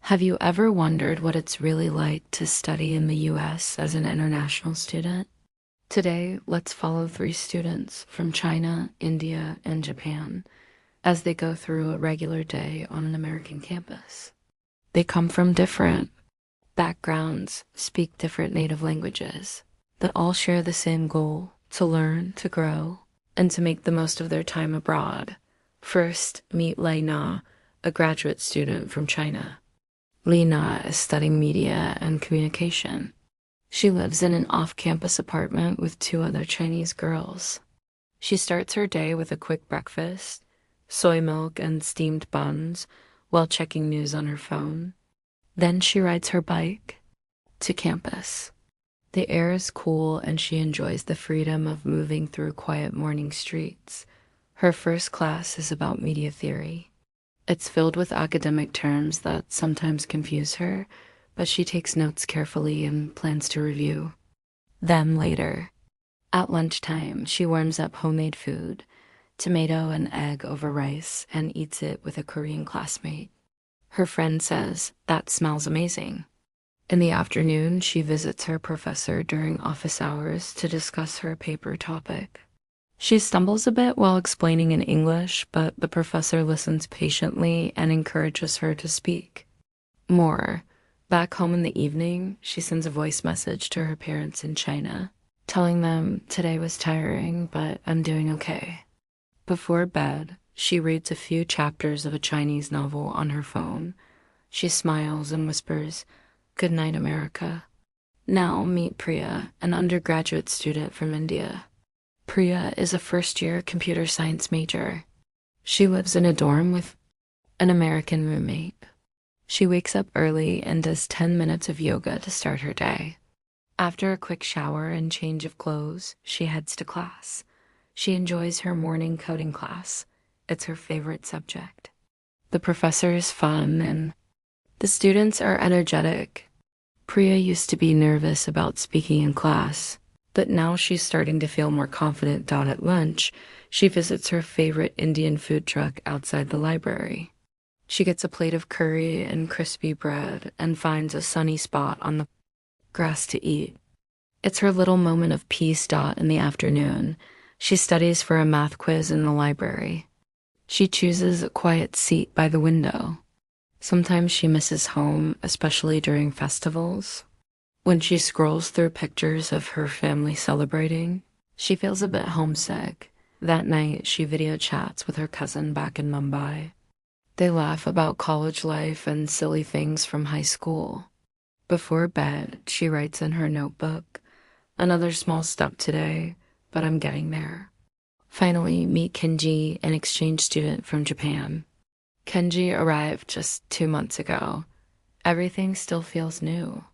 Have you ever wondered what it's really like to study in the US as an international student? Today, let's follow three students from China, India, and Japan as they go through a regular day on an American campus. They come from different backgrounds, speak different native languages, but all share the same goal: to learn, to grow, and to make the most of their time abroad. First, meet Lei Na, a graduate student from China. Lena is studying media and communication. She lives in an off-campus apartment with two other Chinese girls. She starts her day with a quick breakfast, soy milk and steamed buns, while checking news on her phone. Then she rides her bike to campus. The air is cool and she enjoys the freedom of moving through quiet morning streets. Her first class is about media theory. It's filled with academic terms that sometimes confuse her, but she takes notes carefully and plans to review them later. At lunchtime, she warms up homemade food, tomato and egg over rice, and eats it with a Korean classmate. Her friend says, "That smells amazing." In the afternoon, she visits her professor during office hours to discuss her paper topic. She stumbles a bit while explaining in English, but the professor listens patiently and encourages her to speak more. Back home in the evening, she sends a voice message to her parents in China, telling them today was tiring, but I'm doing okay. Before bed, she reads a few chapters of a Chinese novel on her phone. She smiles and whispers, "Good night, America." Now meet Priya, an undergraduate student from India. Priya is a first-year computer science major. She lives in a dorm with an American roommate. She wakes up early and does 10 minutes of yoga to start her day. After a quick shower and change of clothes, she heads to class. She enjoys her morning coding class. It's her favorite subject. The professor is fun and the students are energetic. Priya used to be nervous about speaking in class, but now she's starting to feel more confident. At lunch, she visits her favorite Indian food truck outside the library. She gets a plate of curry and crispy bread and finds a sunny spot on the grass to eat. It's her little moment of peace. In the afternoon, she studies for a math quiz in the library. She chooses a quiet seat by the window. Sometimes she misses home, especially during festivals. When she scrolls through pictures of her family celebrating, she feels a bit homesick. That night, she video chats with her cousin back in Mumbai. They laugh about college life and silly things from high school. Before bed, she writes in her notebook, "Another small step today, but I'm getting there." Finally, meet Kenji, an exchange student from Japan. Kenji arrived just 2 months ago. Everything still feels new.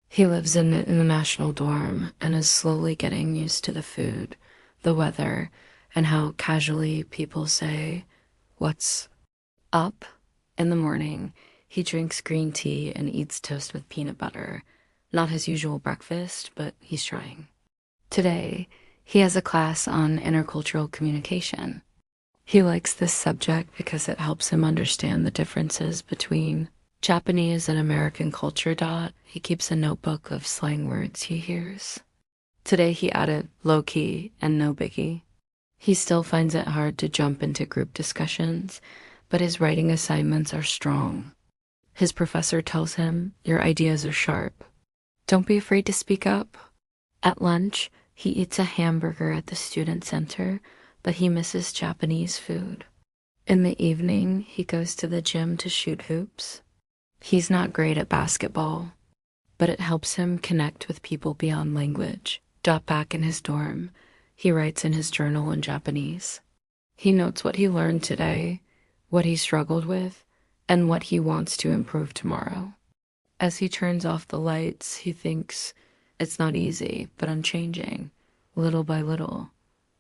He lives in an international dorm and is slowly getting used to the food, the weather, and how casually people say, "What's up?" In the morning, he drinks green tea and eats toast with peanut butter. Not his usual breakfast, but he's trying. Today, he has a class on intercultural communication. He likes this subject because it helps him understand the differences between Japanese and American culture. He keeps a notebook of slang words he hears. Today he added low-key and no biggie. He still finds it hard to jump into group discussions, but his writing assignments are strong. His professor tells him, "Your ideas are sharp. Don't be afraid to speak up." At lunch, he eats a hamburger at the student center, but he misses Japanese food. In the evening, he goes to the gym to shoot hoops. He's not great at basketball, but it helps him connect with people beyond language. Back in his dorm, he writes in his journal in Japanese. He notes what he learned today, what he struggled with, and what he wants to improve tomorrow. As he turns off the lights, he thinks, it's not easy, but I'm changing, little by little.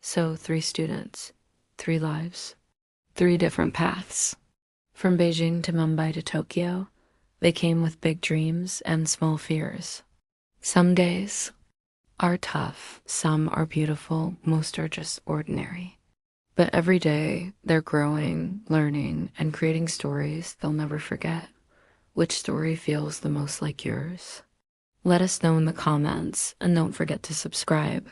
So 3 students, 3 lives, 3 different paths. From Beijing to Mumbai to Tokyo, they came with big dreams and small fears. Some days are tough, some are beautiful, most are just ordinary. But every day, they're growing, learning, and creating stories they'll never forget. Which story feels the most like yours? Let us know in the comments, and don't forget to subscribe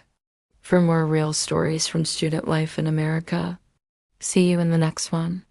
for more real stories from student life in America. See you in the next one.